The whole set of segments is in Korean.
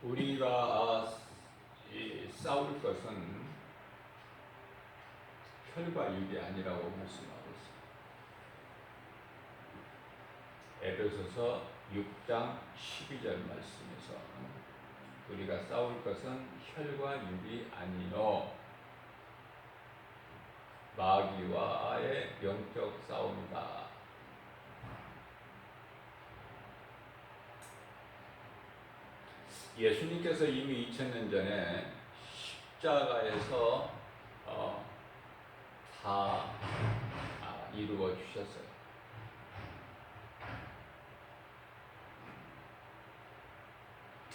우리가 싸울 것은 혈과 육이 아니라고 말씀하고 있습니다. 에베소서 6장 12절 말씀에서 우리가 싸울 것은 혈과 육이 아니요 마귀와의 영적 싸움이다. 예수님께서 이미 2000년 전에 십자가에서 다 이루어 주셨어요.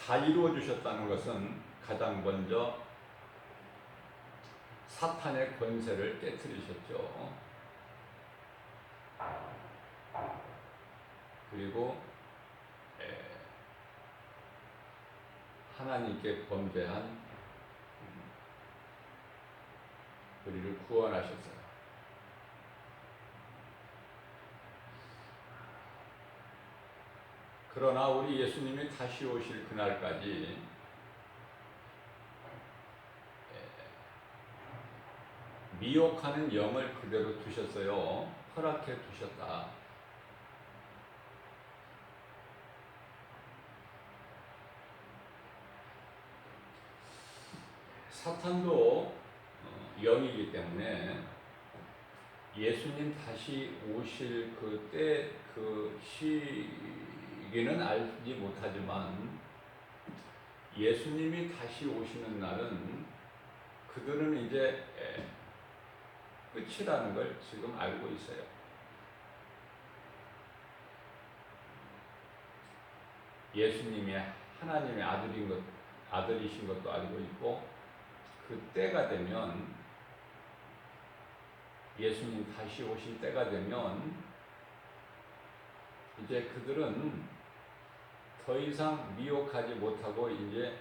다 이루어 주셨다는 것은 가장 먼저 사탄의 권세를 깨뜨리셨죠. 그리고 하나님께 범죄한 우리를 구원하셨어요. 그러나 우리 예수님이 다시 오실 그날까지 미혹하는 영을 그대로 두셨어요. 허락해 두셨다. 사탄도 영이기 때문에 예수님 다시 오실 그때 그 시기는 알지 못하지만 예수님이 다시 오시는 날은 그들은 이제 끝이라는 걸 지금 알고 있어요. 예수님이 하나님의 아들이신 것도 알고 있고 그 때가 되면 예수님 다시 오실 때가 되면 이제 그들은 더 이상 미혹하지 못하고 이제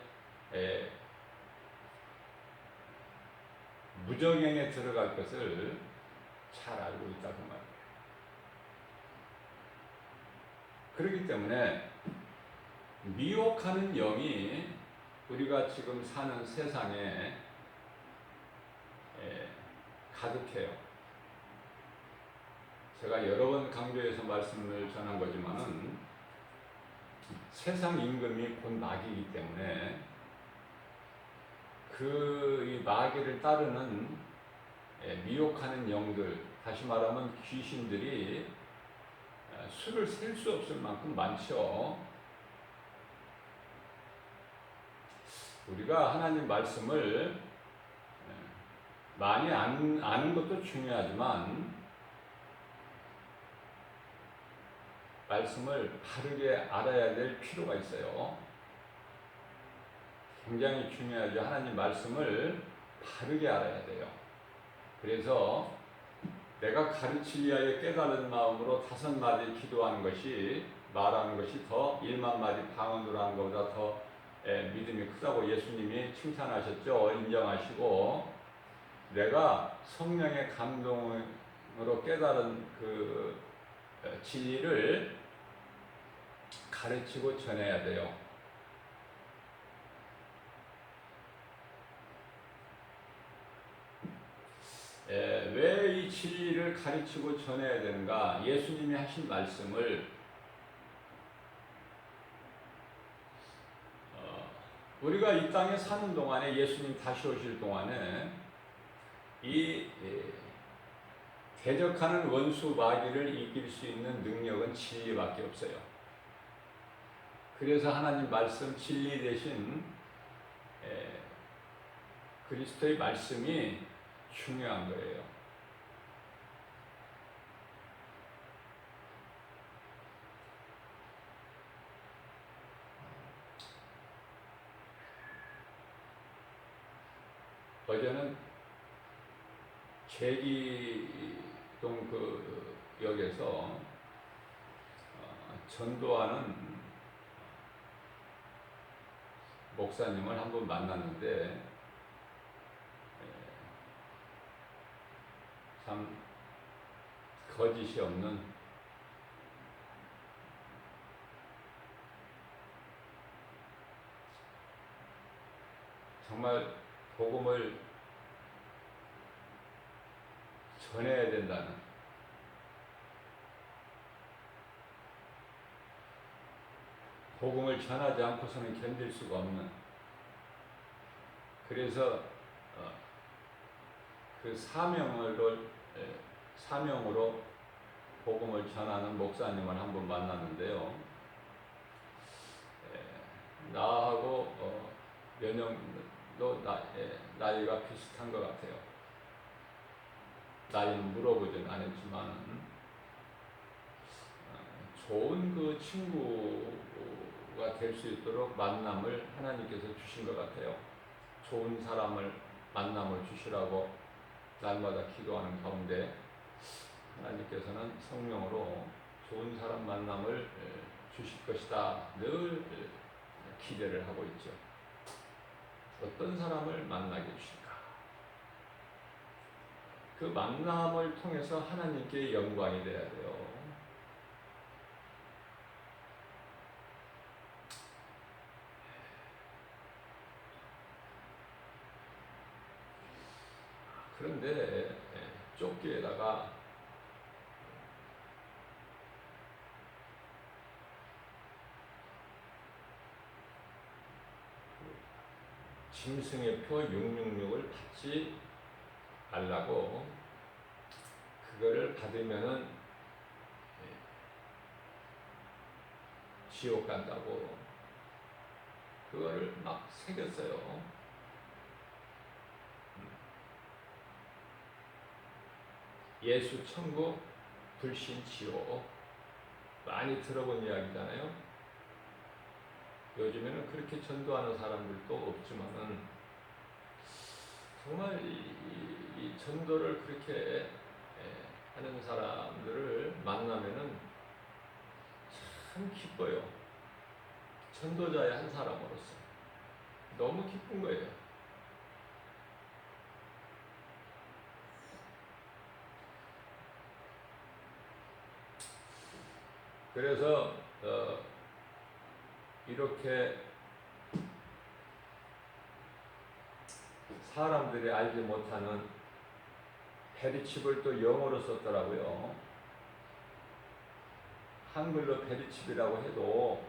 무정행에 들어갈 것을 잘 알고 있다고 말이에요. 그렇기 때문에 미혹하는 영이 우리가 지금 사는 세상에 가득해요. 제가 여러 번 강조해서 말씀을 전한 거지만은 세상 임금이 곧 마귀이기 때문에 그 마귀를 따르는 미혹하는 영들, 다시 말하면 귀신들이 수를 셀 수 없을 만큼 많죠. 우리가 하나님 말씀을 많이 아는 것도 중요하지만 말씀을 바르게 알아야 될 필요가 있어요. 굉장히 중요하죠. 하나님 말씀을 바르게 알아야 돼요. 그래서 내가 가르치기 위하여 깨달은 마음으로 5마디 기도하는 것이 말하는 것이 더 1만 마디 방언으로 하는 것보다 더 믿음이 크다고 예수님이 칭찬하셨죠. 인정하시고 내가 성령의 감동으로 깨달은 그 진리를 가르치고 전해야 돼요. 왜 이 진리를 가르치고 전해야 되는가? 예수님이 하신 말씀을 우리가 이 땅에 사는 동안에 예수님 다시 오실 동안에 이 대적하는 원수 마귀를 이길 수 있는 능력은 진리밖에 없어요. 그래서 하나님 말씀 진리 대신 그리스도의 말씀이 중요한 거예요. 어제는 제기동 그 역에서 전도하는 목사님을 한번 만났는데 참 거짓이 없는 정말 복음을 전해야 된다는, 복음을 전하지 않고서는 견딜 수가 없는, 그래서 그 사명으로 복음을 전하는 목사님을 한번 만났는데요. 나하고 연령도 나이가 비슷한 것 같아요. 나이는 물어보진 않았지만 좋은 그 친구가 될 수 있도록 만남을 하나님께서 주신 것 같아요. 좋은 사람을 만남을 주시라고 날마다 기도하는 가운데 하나님께서는 성령으로 좋은 사람 만남을 주실 것이다 늘 기대를 하고 있죠. 어떤 사람을 만나게 주실까? 그 만남을 통해서 하나님께 영광이 돼야 돼요. 그런데 쫓기에다가 짐승의 표 666을 받지 말라고, 그거를 받으면은 지옥 간다고 그거를 막 새겼어요. 예수 천국, 불신 지옥, 많이 들어본 이야기잖아요. 요즘에는 그렇게 전도하는 사람들도 없지만은 정말 이 전도를 그렇게 하는 사람들을 만나면은 참 기뻐요. 전도자의 한 사람으로서 너무 기쁜 거예요. 그래서 이렇게 사람들이 알지 못하는 베리칩을 또 영어로 썼더라고요. 한글로 베리칩이라고 해도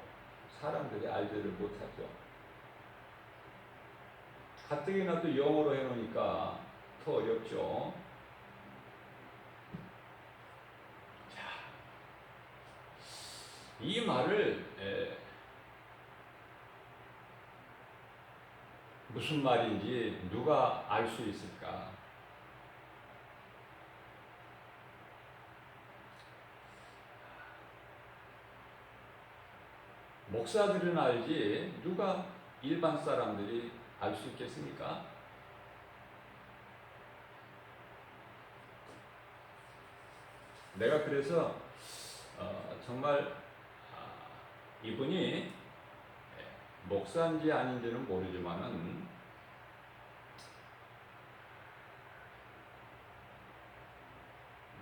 사람들이 알지를 못하죠. 가뜩이나 또 영어로 해놓으니까 더 어렵죠. 자, 이 말을 무슨 말인지 누가 알 수 있을까? 목사들은 알지 누가 일반 사람들이 알 수 있겠습니까? 내가 그래서 정말 이분이 목사인지 아닌지는 모르지만은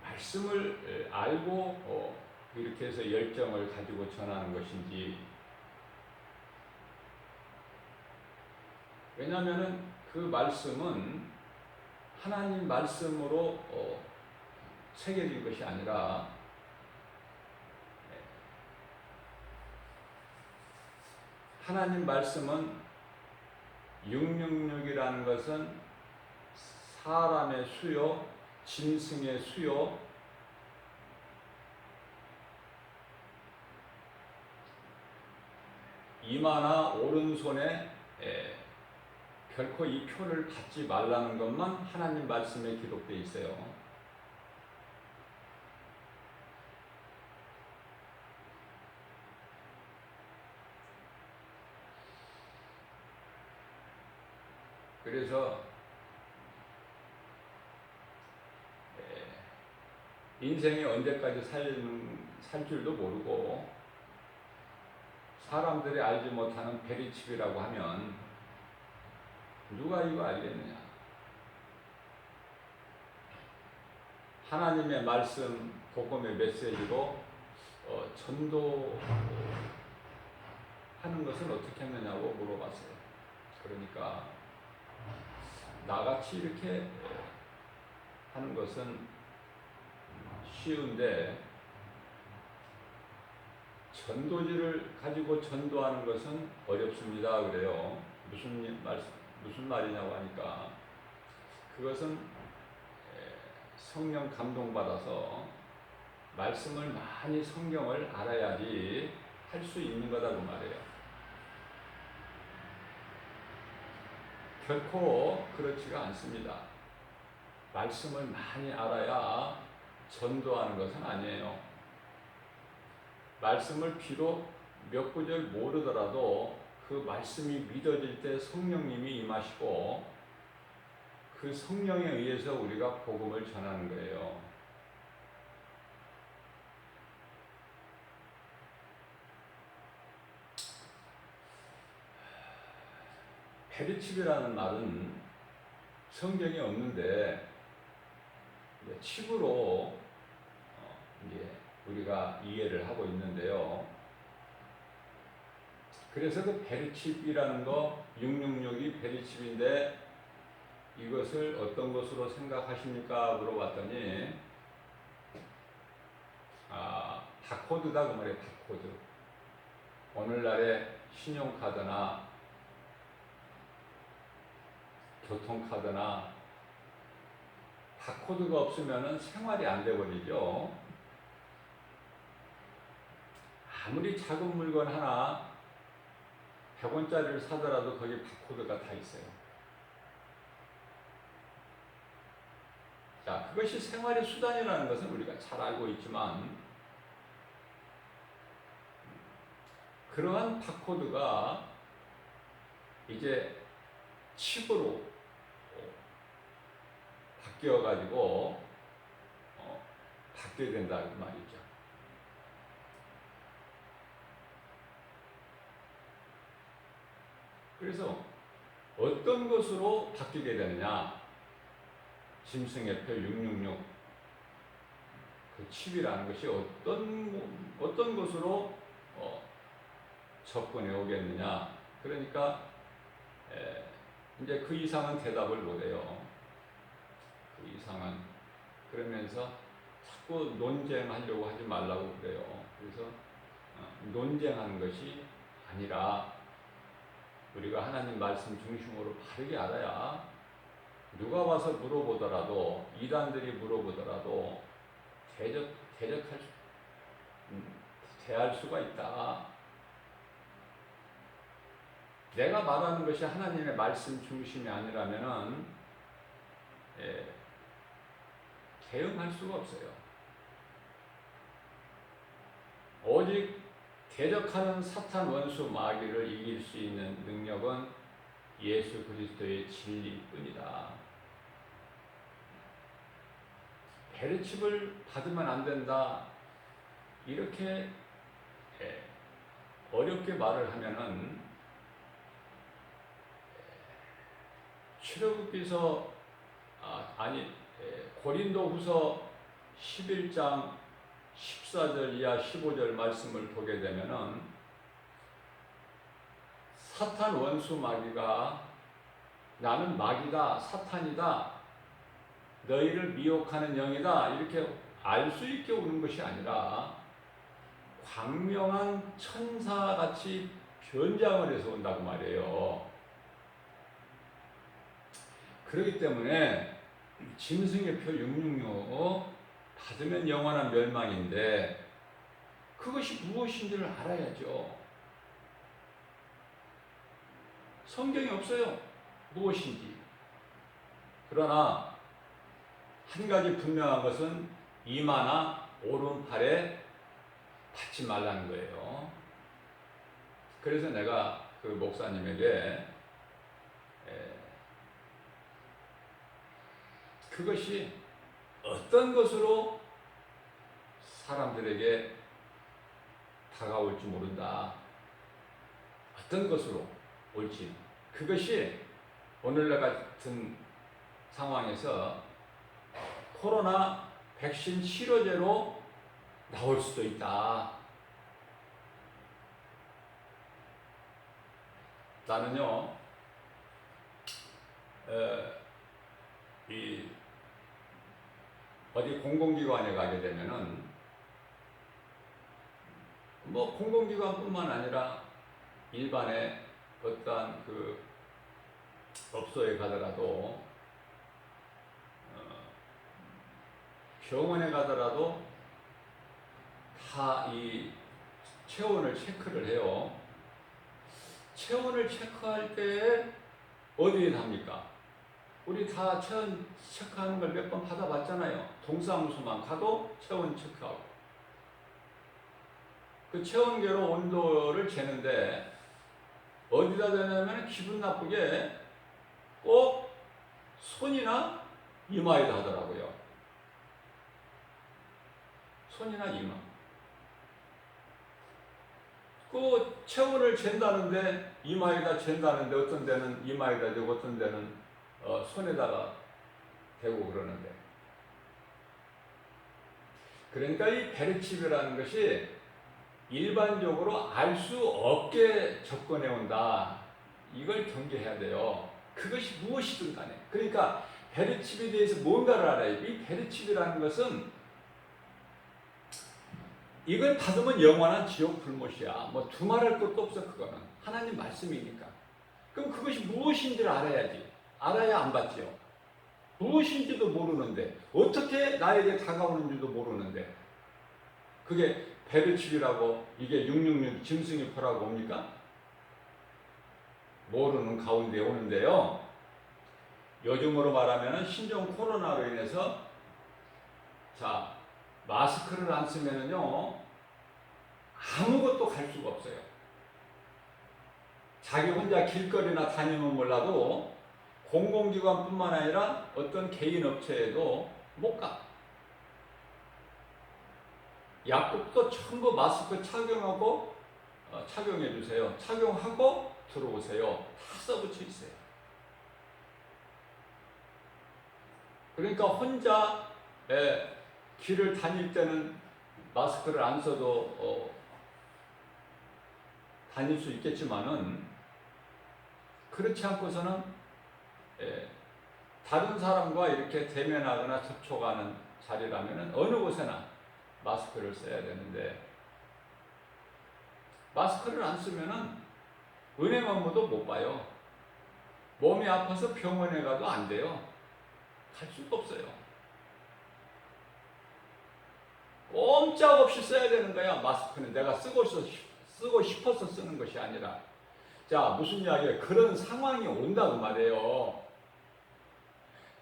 말씀을 알고 이렇게 해서 열정을 가지고 전하는 것인지, 왜냐하면은 그 말씀은 하나님 말씀으로 새겨진 것이 아니라 하나님 말씀은 666이라는 것은 사람의 수요, 짐승의 수요, 이마나 오른손에 결코 이 표를 받지 말라는 것만 하나님 말씀에 기록되어 있어요. 그래서 인생이 언제까지 살 줄도 모르고 사람들이 알지 못하는 베리칩이라고 하면 누가 이거 알겠느냐? 하나님의 말씀, 복음의 메시지로 전도하는 것은 어떻게 했느냐고 물어봤어요. 그러니까 나같이 이렇게 하는 것은 쉬운데 전도지를 가지고 전도하는 것은 어렵습니다. 그래요. 무슨 말이냐고 하니까 그것은 성령 감동받아서 말씀을 많이 성경을 알아야지 할 수 있는 거다 그 말이에요. 결코 그렇지가 않습니다. 말씀을 많이 알아야 전도하는 것은 아니에요. 말씀을 비록 몇 구절 모르더라도 그 말씀이 믿어질 때 성령님이 임하시고 그 성령에 의해서 우리가 복음을 전하는 거예요. 페리칩이라는 말은 성경에 없는데 칩으로 이제 우리가 이해를 하고 있는데요. 그래서 그 베리칩이라는 거 666이 베리칩인데 이것을 어떤 것으로 생각하십니까? 물어봤더니 바코드다 그 말이에요. 바코드. 오늘날의 신용카드나 교통카드나 바코드가 없으면 생활이 안 돼버리죠. 아무리 작은 물건 하나 100원짜리를 사더라도 거기 바코드가 다 있어요. 자, 그것이 생활의 수단이라는 것은 우리가 잘 알고 있지만 그러한 바코드가 이제 칩으로 바뀌어가지고 바뀌어야 된다 그 말이죠. 그래서 어떤 것으로 바뀌게 되느냐? 짐승의 표 666 그 칩이라는 것이 어떤 것으로 접근해 오겠느냐? 그러니까 이제 그 이상은 대답을 못해요. 그 이상은 그러면서 자꾸 논쟁하려고 하지 말라고 그래요. 그래서 논쟁하는 것이 아니라 우리가 하나님 말씀 중심으로 바르게 알아야 누가 와서 물어보더라도 이단들이 물어보더라도 대할 수가 있다. 내가 말하는 것이 하나님의 말씀 중심이 아니라면은 대응할 수가 없어요. 오직 대적하는 사탄 원수 마귀를 이길 수 있는 능력은 예수 그리스도의 진리뿐이다. 베르칩을 받으면 안 된다. 이렇게 어렵게 말을 하면은 출애굽기서 고린도후서 11장 14절 이하 15절 말씀을 보게 되면은 사탄 원수 마귀가 나는 마귀다, 사탄이다, 너희를 미혹하는 영이다 이렇게 알 수 있게 오는 것이 아니라 광명한 천사같이 변장을 해서 온다고 말이에요. 그렇기 때문에 짐승의 표 666 받으면 영원한 멸망인데 그것이 무엇인지를 알아야죠. 성경이 없어요. 무엇인지. 그러나 한 가지 분명한 것은 이마나 오른팔에 받지 말라는 거예요. 그래서 내가 그 목사님에게 그것이 어떤 것으로 사람들에게 다가올지 모른다. 어떤 것으로 올지. 그것이 오늘날 같은 상황에서 코로나 백신 치료제로 나올 수도 있다. 나는요, 이 어디 공공기관에 가게 되면은 뭐 공공기관뿐만 아니라 일반의 어떠한 그 업소에 가더라도 병원에 가더라도 다 이 체온을 체크를 해요. 체온을 체크할 때 어디에 합니까? 우리 다 체온 체크하는 걸 몇 번 받아봤잖아요. 동사무소만 가도 체온 체크하고. 그 체온계로 온도를 재는데 어디다 대냐면 기분 나쁘게 꼭 손이나 이마에다 하더라고요. 손이나 이마. 그 체온을 잰다는데 이마에다 잰다는데 어떤 데는 이마에다 대고 어떤 데는 손에다가 대고 그러는데, 그러니까 이 베르칩이라는 것이 일반적으로 알 수 없게 접근해 온다. 이걸 경계해야 돼요. 그것이 무엇이든 간에. 그러니까 베르칩에 대해서 뭔가를 알아야 돼. 이 베르칩이라는 것은 이걸 받으면 영원한 지옥 불못이야. 뭐 두말할 것도 없어. 그거는 하나님 말씀이니까. 그럼 그것이 무엇인지를 알아야지. 알아야 안 받지요. 무엇인지도 모르는데 어떻게 나에게 다가오는지도 모르는데 그게 베르칩이라고 이게 666 짐승이표라고 옵니까? 모르는 가운데 오는데요. 요즘으로 말하면 신종 코로나로 인해서 자 마스크를 안 쓰면은요 아무것도 갈 수가 없어요. 자기 혼자 길거리나 다니면 몰라도 공공기관뿐만 아니라 어떤 개인 업체에도 못 가. 약국도 전부 마스크 착용하고 착용해 주세요. 착용하고 들어오세요. 다 써붙여 있어요. 그러니까 혼자 길을 다닐 때는 마스크를 안 써도 다닐 수 있겠지만은 그렇지 않고서는 다른 사람과 이렇게 대면하거나 접촉하는 자리라면은 어느 곳에나 마스크를 써야 되는데 마스크를 안 쓰면은 은행 업무도 못 봐요. 몸이 아파서 병원에 가도 안 돼요. 갈 수도 없어요. 꼼짝없이 써야 되는 거야. 마스크는 내가 쓰고 싶어서 쓰는 것이 아니라. 자, 무슨 이야기예요? 그런 상황이 온다고 말이에요.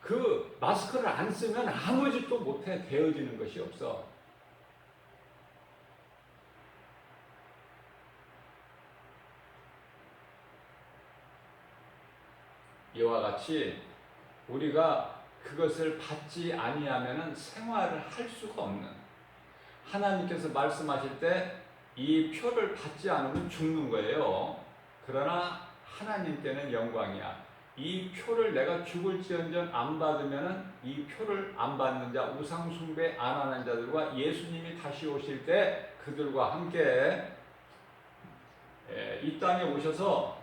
그 마스크를 안 쓰면 아무 짓도 못해. 되어지는 것이 없어. 이와 같이 우리가 그것을 받지 아니하면 생활을 할 수가 없는, 하나님께서 말씀하실 때 이 표를 받지 않으면 죽는 거예요. 그러나 하나님께는 영광이야. 이 표를 내가 죽을지언정 안 받으면 이 표를 안 받는 자, 우상 숭배 안 하는 자들과 예수님이 다시 오실 때 그들과 함께 이 땅에 오셔서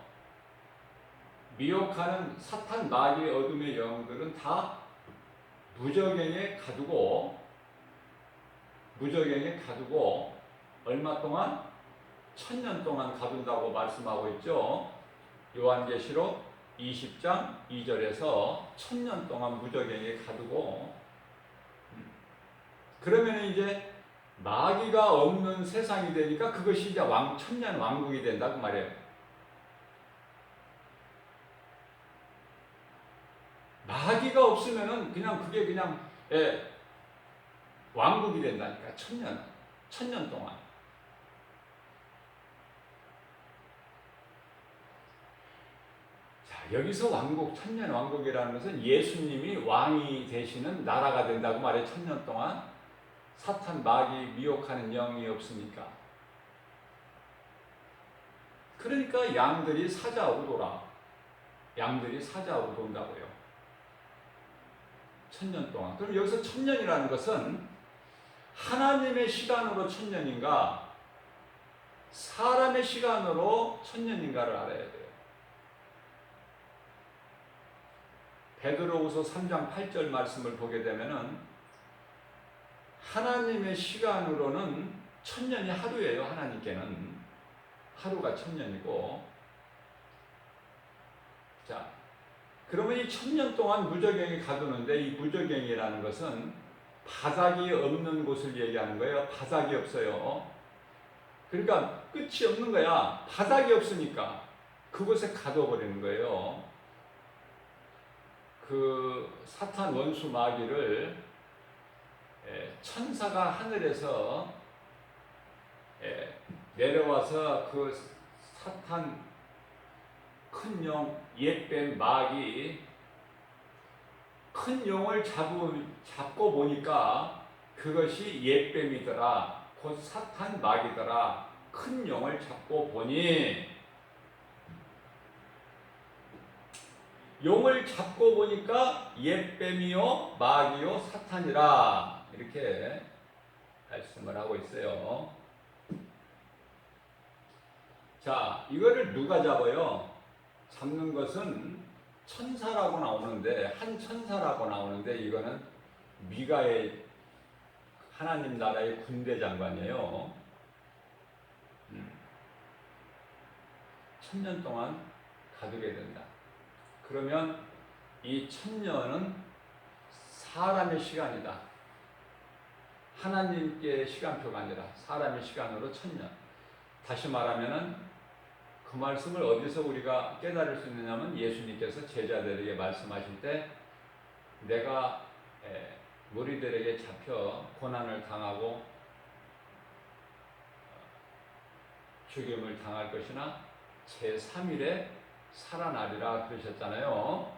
미혹하는 사탄 마귀의 어둠의 영들은 다 무저갱에 가두고 얼마 동안? 1000년 동안 가둔다고 말씀하고 있죠. 요한계시록 20장 2절에서 1000년 동안 무저갱에 가두고, 그러면 이제 마귀가 없는 세상이 되니까 그것이 이제 천년 왕국이 된다고 말이에요. 마귀가 없으면은 그게 그냥 왕국이 된다니까. 1000년 동안. 자, 여기서 왕국, 1000년 왕국이라는 것은 예수님이 왕이 되시는 나라가 된다고 말해. 1000년 동안 사탄 마귀 미혹하는 영이 없으니까. 그러니까 양들이 사자하고 돌아. 양들이 사자하고 돈다고요. 1000년 동안. 그럼 여기서 1000년이라는 것은 하나님의 시간으로 1000년인가 사람의 시간으로 1000년인가를 알아야 돼요. 베드로후서 3장 8절 말씀을 보게 되면은 하나님의 시간으로는 천년이 하루예요. 하나님께는 하루가 천년이고, 자, 그러면 이 천년 동안 무저갱이 가두는데, 이 무저갱이라는 것은 바닥이 없는 곳을 얘기하는 거예요. 바닥이 없어요. 그러니까 끝이 없는 거야. 바닥이 없으니까 그곳에 가둬버리는 거예요. 그 사탄 원수 마귀를 천사가 하늘에서 내려와서 그 사탄 큰 용 옛뱀 마귀 큰 용을 잡고 보니까 그것이 옛뱀이더라. 곧 사탄 마귀더라. 큰 용을 잡고 보니, 용을 잡고 보니까 옛뱀이요 마귀요 사탄이라, 이렇게 말씀을 하고 있어요. 자, 이거를 누가 잡아요? 잡는 것은 천사라고 나오는데, 한 천사라고 나오는데, 이거는 미가엘, 하나님 나라의 군대 장관이에요. 천년 동안 가두게 된다. 그러면 이 천년은 사람의 시간이다. 하나님께 시간표가 아니라 사람의 시간으로 천년. 다시 말하면은 그 말씀을 어디서 우리가 깨달을 수 있느냐면, 예수님께서 제자들에게 말씀하실 때 내가 무리들에게 잡혀 고난을 당하고 죽임을 당할 것이나 제3일에 살아나리라 그러셨잖아요.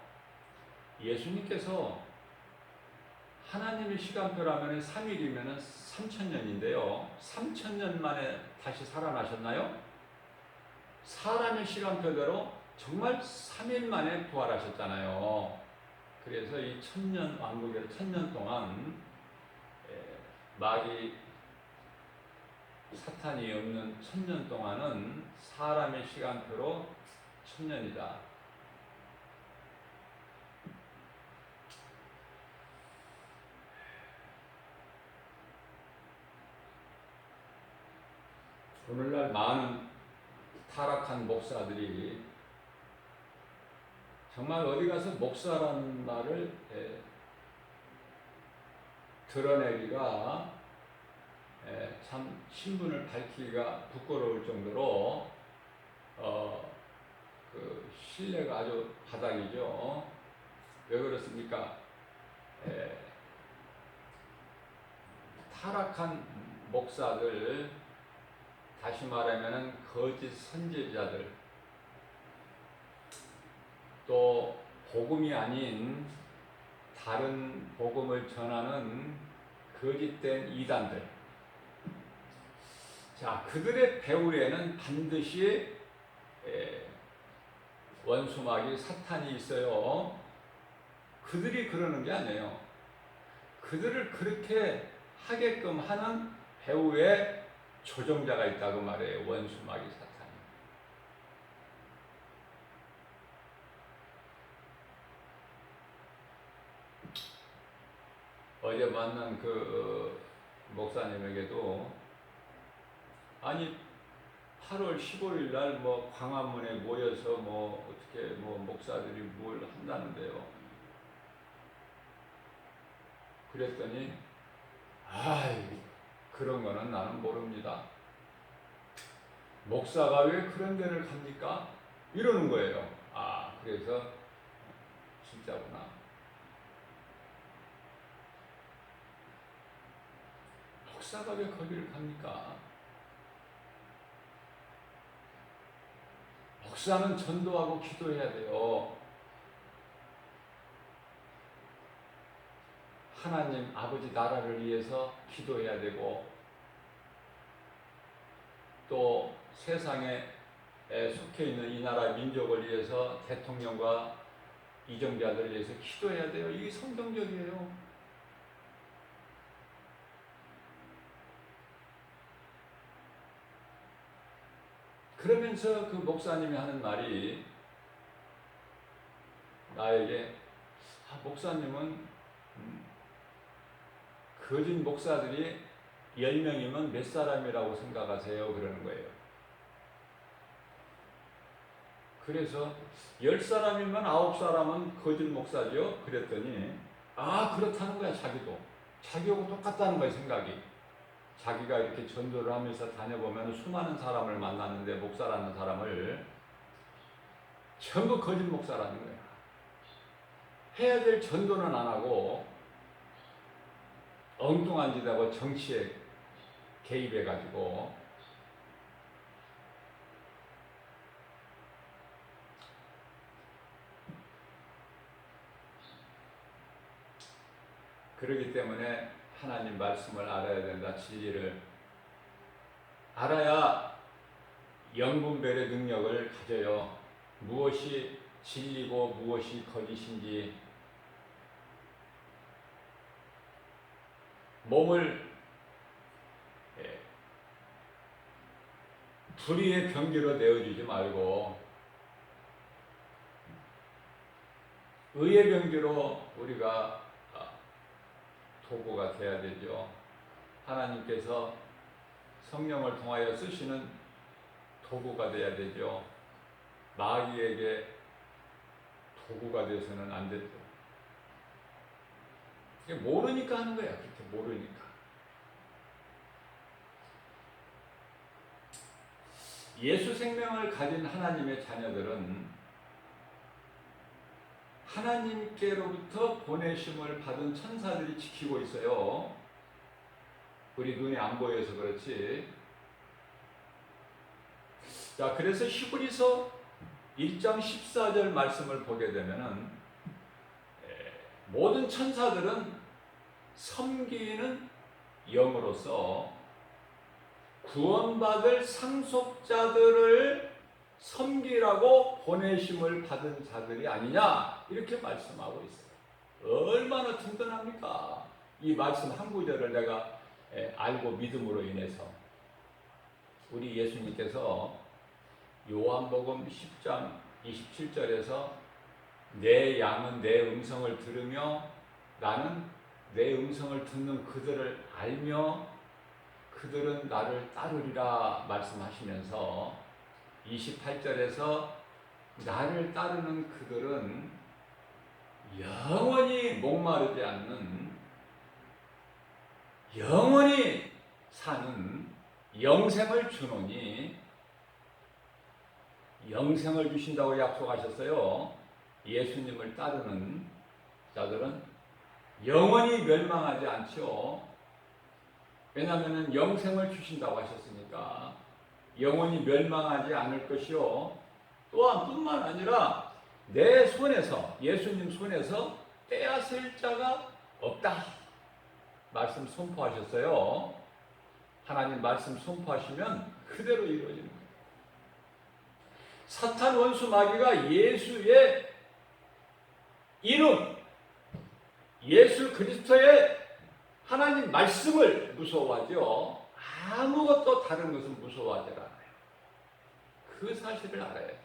예수님께서 하나님의 시간표라면 3일이면 3,000년인데요. 3,000년 만에 다시 살아나셨나요? 사람의 시간표대로 정말 3일 만에 부활하셨잖아요. 그래서 이 천년 왕국의 천년 동안 마귀 사탄이 없는 천년 동안은 사람의 시간표로 천년이다. 오늘날 많은 타락한 목사들이 정말 어디 가서 목사라는 말을 드러내기가 참 신분을 밝히기가 부끄러울 정도로 그 신뢰가 아주 바닥이죠. 왜 그렇습니까? 타락한 목사들, 다시 말하면 거짓 선지자들, 또 복음이 아닌 다른 복음을 전하는 거짓된 이단들, 자, 그들의 배후에는 반드시 원수마귀 사탄이 있어요. 그들이 그러는 게 아니에요. 그들을 그렇게 하게끔 하는 배후에 조종자가 있다고 말해요. 원수마귀 사탄이. 어제 만난 그 목사님에게도, 아니 8월 15일 날 뭐 광화문에 모여서 뭐 어떻게 뭐 목사들이 뭘 한다는데요. 그랬더니 아이, 그런 거는 나는 모릅니다. 목사가 왜 그런 데를 갑니까? 이러는 거예요. 아, 그래서 진짜구나. 목사가 왜 거기를 갑니까? 목사는 전도하고 기도해야 돼요. 하나님 아버지 나라를 위해서 기도해야 되고, 또 세상에 속해 있는 이 나라 민족을 위해서 대통령과 이정자들을 위해서 기도해야 돼요. 이게 성경적이에요. 그러면서 그 목사님이 하는 말이 나에게, 목사님은 거짓 목사들이 10명이면 몇 사람이라고 생각하세요? 그러는 거예요. 그래서 10사람이면 9사람은 거짓 목사죠. 그랬더니 그렇다는 거야. 자기하고 똑같다는 거야. 생각이. 자기가 이렇게 전도를 하면서 다녀보면 수많은 사람을 만나는데 목사라는 사람을 전부 거짓 목사라는 거야. 해야 될 전도는 안 하고 엉뚱한 짓 하고 정치에 개입해가지고 그렇기 때문에 하나님 말씀을 알아야 된다. 진리를 알아야 영분별의 능력을 가져요. 무엇이 진리고 무엇이 거짓인지 몸을 불의의 병기로 내어주지 말고 의의 병기로 우리가 도구가 돼야 되죠. 하나님께서 성령을 통하여 쓰시는 도구가 돼야 되죠. 마귀에게 도구가 되어서는 안 되죠. 모르니까 하는 거야. 그렇게 모르니까. 예수 생명을 가진 하나님의 자녀들은 하나님께로부터 보내심을 받은 천사들이 지키고 있어요. 우리 눈에 안 보여서 그렇지. 자, 그래서 히브리서 1장 14절 말씀을 보게 되면은 모든 천사들은 섬기는 영으로서 구원받을 상속자들을 섬기라고 보내심을 받은 자들이 아니냐 이렇게 말씀하고 있어요. 얼마나 든든합니까? 이 말씀 한 구절을 내가 알고 믿음으로 인해서 우리 예수님께서 요한복음 10장 27절에서 내 양은 내 음성을 들으며 나는 내 음성을 듣는 그들을 알며 그들은 나를 따르리라 말씀하시면서 28절에서 나를 따르는 그들은 영원히 목마르지 않는 영원히 사는 영생을 주노니 영생을 주신다고 약속하셨어요. 예수님을 따르는 자들은 영원히 멸망하지 않죠. 왜냐하면 영생을 주신다고 하셨으니까 영원히 멸망하지 않을 것이요. 또한 뿐만 아니라 내 손에서 예수님 손에서 떼앗을 자가 없다. 말씀 선포하셨어요. 하나님 말씀 선포하시면 그대로 이루어지는 거예요. 사탄 원수 마귀가 예수의 이름, 예수 그리스도의 하나님 말씀을 무서워하죠. 아무것도 다른 것은 무서워하지 않아요. 그 사실을 알아야 돼요.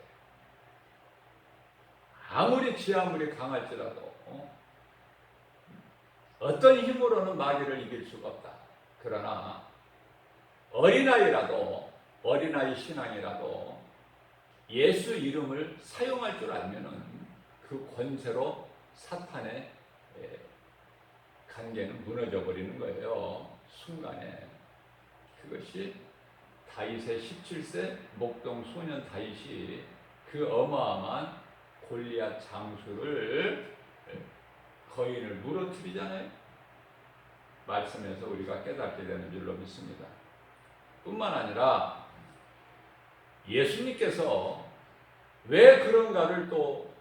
아무리 지 아무리 강할지라도 어떤 힘으로는 마귀를 이길 수가 없다. 그러나 어린아이 신앙이라도 예수 이름을 사용할 줄 알면은 그 권세로 사탄의 관계는 무너져 버리는 거예요. 순간에. 그것이 다윗의 17세 목동 소년 다윗이 그 어마어마한 골리앗 장수를 거인을 무너뜨리잖아요. 말씀에서 우리가 깨닫게 되는 줄로 믿습니다. 뿐만 아니라 예수님께서 왜 그런가를 또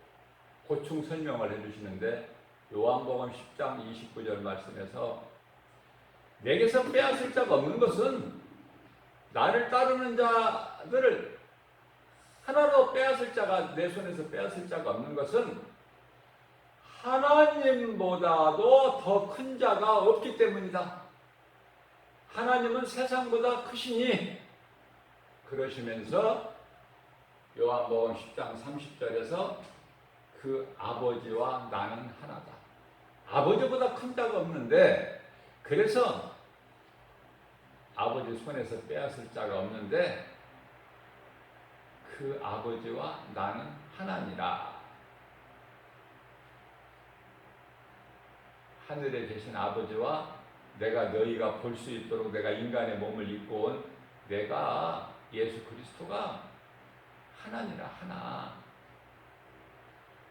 고충 설명을 해주시는데 요한복음 10장 29절 말씀에서 내게서 빼앗을 자가 없는 것은 나를 따르는 자들을 하나도 빼앗을 자가 내 손에서 빼앗을 자가 없는 것은 하나님보다도 더 큰 자가 없기 때문이다. 하나님은 세상보다 크시니 그러시면서 요한복음 10장 30절에서 그 아버지와 나는 하나다. 아버지보다 큰 자가 없는데, 그래서 아버지 손에서 빼앗을 자가 없는데 그 아버지와 나는 하나니라. 하늘에 계신 아버지와 내가 너희가 볼 수 있도록 내가 인간의 몸을 입고 온 내가 예수 그리스도가 하나니라. 하나.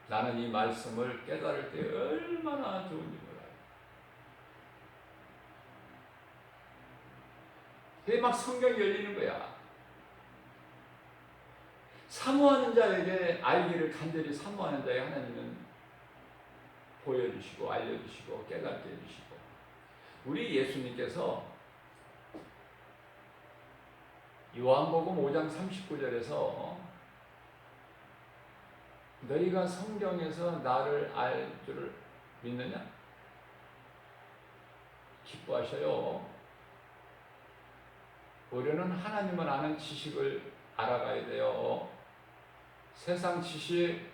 나는 이 말씀을 깨달을 때 얼마나 좋은지 몰라요. 그게 막 성경이 열리는 거야. 사모하는 자에게, 알기를 간절히 사모하는 자에게 하나님은 보여주시고 알려주시고 깨닫게 해주시고, 우리 예수님께서 요한복음 5장 39절에서 너희가 성경에서 나를 알 줄을 믿느냐? 기뻐하셔요. 우리는 하나님을 아는 지식을 알아가야 돼요. 세상 지식,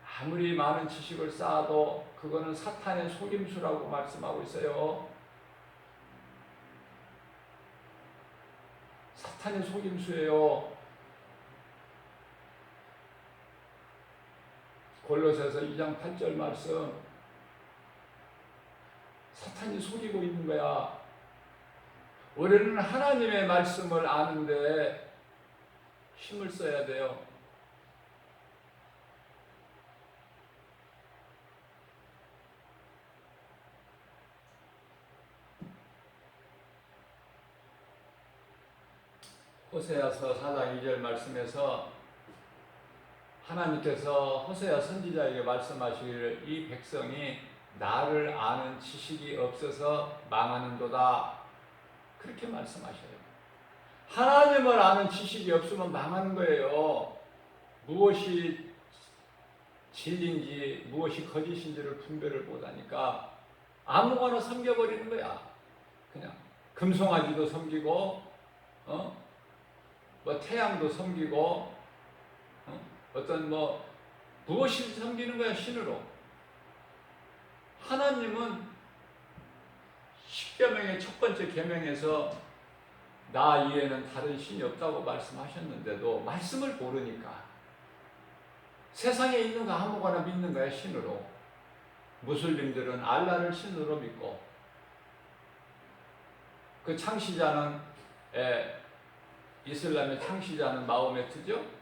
아무리 많은 지식을 쌓아도 그거는 사탄의 속임수라고 말씀하고 있어요. 사탄의 속임수예요. 골로새서 2장 8절 말씀, 사탄이 속이고 있는 거야. 우리는 하나님의 말씀을 아는데 힘을 써야 돼요. 호세아서 4장 2절 말씀에서 하나님께서 호세아 선지자에게 말씀하시기를 이 백성이 나를 아는 지식이 없어서 망하는도다. 그렇게 말씀하셔요. 하나님을 아는 지식이 없으면 망하는 거예요. 무엇이 진리인지 무엇이 거짓인지를 분별을 못하니까 아무거나 섬겨버리는 거야. 그냥 금송아지도 섬기고 뭐 태양도 섬기고 어떤 무엇이 섬기는 거야. 신으로. 하나님은 십계명의 첫 번째 계명에서 나 이외에는 다른 신이 없다고 말씀하셨는데도 말씀을 모르니까 세상에 있는 거 아무거나 믿는 거야. 신으로. 무슬림들은 알라를 신으로 믿고, 그 창시자는 이슬람의 창시자는 마호메트죠.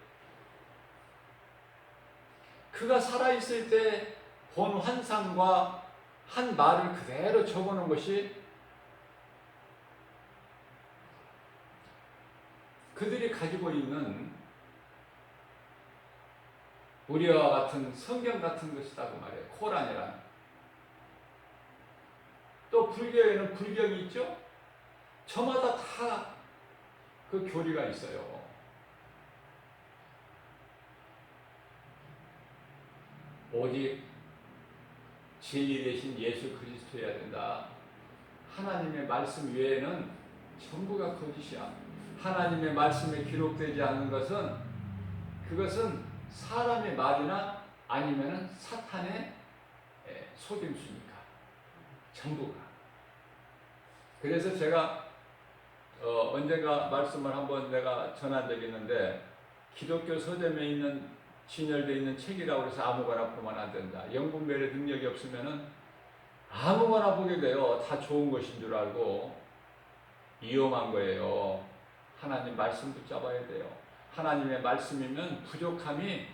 그가 살아있을 때 본 환상과 한 말을 그대로 적어놓은 것이 그들이 가지고 있는 우리와 같은 성경 같은 것이라고 말해요. 코란이란. 또 불교에는 불경이 있죠. 저마다 다 그 교리가 있어요. 오직 진리 대신 예수 그리스도여야 된다. 하나님의 말씀 외에는 전부가 거짓이야. 하나님의 말씀에 기록되지 않는 것은, 그것은 사람의 말이나 아니면 사탄의 속임수니까. 전부가. 그래서 제가 언젠가 말씀을 한번 내가 전한 적이 있는데, 기독교 서점에 있는 진열되어 있는 책이라고 해서 아무거나 보면 안 된다. 영분별의 능력이 없으면은 아무거나 보게 돼요. 다 좋은 것인 줄 알고. 위험한 거예요. 하나님 말씀 붙잡아야 돼요. 하나님의 말씀이면 부족함이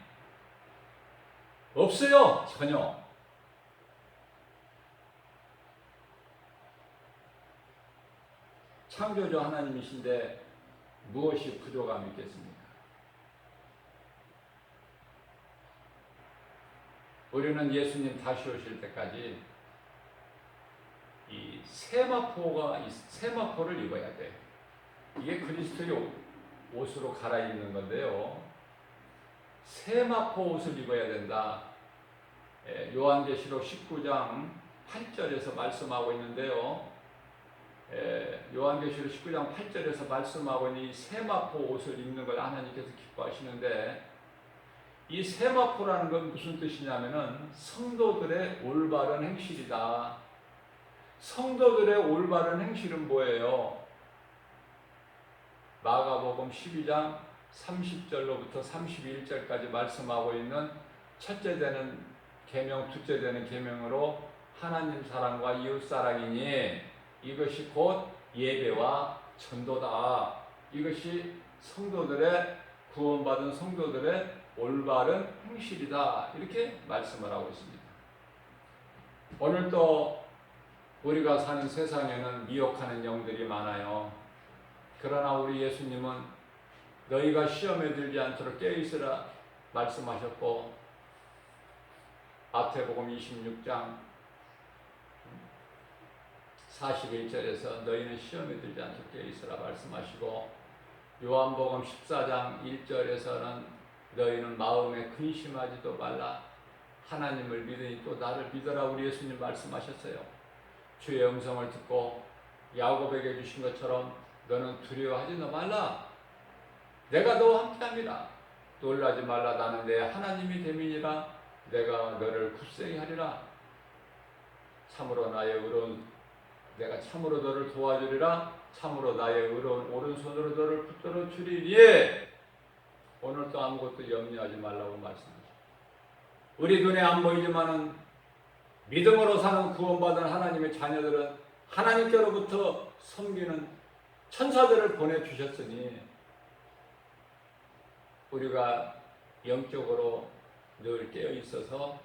없어요. 전혀. 창조주 하나님이신데 무엇이 부족함이 있겠습니까? 우리는 예수님 다시 오실 때까지 이 세마포를 입어야 돼. 이게 그리스도의 옷으로 갈아입는 건데요. 세마포 옷을 입어야 된다. 요한계시록 19장 8절에서 말씀하고 있는데요. 요한계시록 19장 8절에서 말씀하고 있는 이 세마포 옷을 입는 걸 하나님께서 기뻐하시는데, 이 세마포라는 건 무슨 뜻이냐면은 성도들의 올바른 행실이다. 성도들의 올바른 행실은 뭐예요? 마가복음 12장 30절로부터 31절까지 말씀하고 있는 첫째 되는 계명, 둘째 되는 계명으로 하나님 사랑과 이웃 사랑이니 이것이 곧 예배와 전도다. 이것이 성도들의 구원받은 성도들의 올바른 행실이다. 이렇게 말씀을 하고 있습니다. 오늘 또 우리가 사는 세상에는 미혹하는 영들이 많아요. 그러나 우리 예수님은 너희가 시험에 들지 않도록 깨어있으라 말씀하셨고, 마태복음 26장 41절에서 너희는 시험에 들지 않도록 깨어있으라 말씀하시고, 요한복음 14장 1절에서는 너희는 마음에 근심하지도 말라, 하나님을 믿으니 또 나를 믿어라 우리 예수님 말씀하셨어요. 주의 음성을 듣고 야곱에게 주신 것처럼 너는 두려워하지도 말라, 내가 너와 함께함이라. 놀라지 말라, 나는 내 하나님이 됨이니라. 내가 너를 굳세게 하리라. 참으로 나의 의로운, 내가 참으로 너를 도와주리라. 참으로 나의 의로운 오른손으로 너를 붙들어 주리니. 오늘도 아무것도 염려하지 말라고 말씀하십니다. 우리 눈에 안 보이지만은 믿음으로 사는 구원받은 하나님의 자녀들은 하나님께로부터 섬기는 천사들을 보내주셨으니 우리가 영적으로 늘 깨어있어서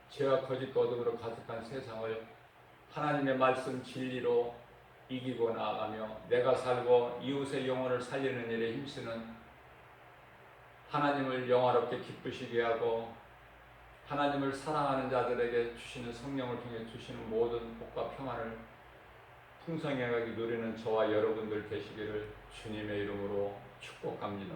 죄와 거짓과 어둠으로 가득한 세상을 하나님의 말씀 진리로 이기고 나아가며 내가 살고 이웃의 영혼을 살리는 일에 힘쓰는, 하나님을 영화롭게 기쁘시게 하고 하나님을 사랑하는 자들에게 주시는 성령을 통해 주시는 모든 복과 평안을 풍성하게 누리는 저와 여러분들 되시기를 주님의 이름으로 축복합니다.